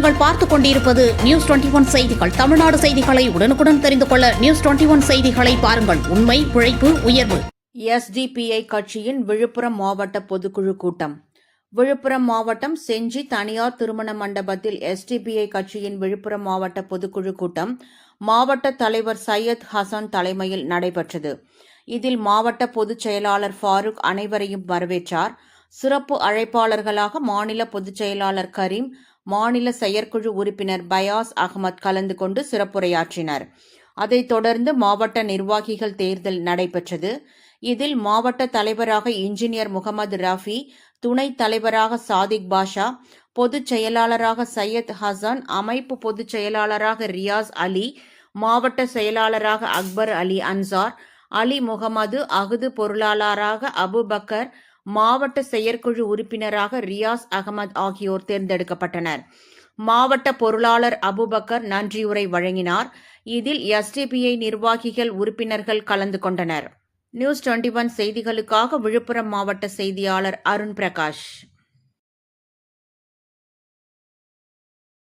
நீங்கள் பார்த்துக் கொண்டிருப்பது நியூஸ் 21 செய்திகள். தமிழ்நாடு செய்திகளை உடனுக்குடன் தெரிந்து கொள்ள நியூஸ் 21 செய்திகளை பாருங்கள். உண்மை, உழைப்பு, உயர்வு. எஸ்டிபிஐ கட்சியின் விழுப்புரம் மாவட்ட பொதுக்குழு கூட்டம். விழுப்புரம் மாவட்டம் செஞ்சி தனியார் திருமண மண்டபத்தில் எஸ்டிபிஐ கட்சியின் விழுப்புரம் மாவட்ட பொதுக்குழு கூட்டம் மாவட்ட தலைவர் சையத் ஹசன் தலைமையில் நடைபெற்றது. இதில் மாவட்ட பொதுச் செயலாளர் ஃபாரூக் அனைவரையும் வரவேற்றார். சிறப்பு அழைப்பாளர்களாக மாநில பொதுச் செயலாளர் கரீம், மாநில செயற்குழு உறுப்பினர் பயாஸ் அகமது கலந்து கொண்டு சிறப்புரையாற்றினர். அதைத் தொடர்ந்து மாவட்ட நிர்வாகிகள் தேர்தல் நடைபெற்றது. இதில் மாவட்ட தலைவராக இன்ஜினியர் முகமது ரஃபி, துணைத் தலைவராக சாதிக் பாஷா, பொதுச் செயலாளராக சையத் ஹசன், அமைப்பு பொதுச் செயலாளராக ரியாஸ் அலி, மாவட்ட செயலாளராக அக்பர் அலி அன்சார், அலி முகமது, அகுது பொருளாளராக அபுபக்கர், மாவட்ட செயற்குழு உறுப்பினராக ரியாஸ் அகமது ஆகியோர் தேர்ந்தெடுக்கப்பட்டனர். மாவட்ட பொருளாளர் அபுபக்கர் நன்றியுரை வழங்கினார். இதில் எஸ்டிபிஐ நிர்வாகிகள், உறுப்பினர்கள் கலந்து கொண்டனர். நியூஸ் 21 செய்திகளுக்காக விழுப்புரம் மாவட்ட செய்தியாளர் அருண் பிரகாஷ்.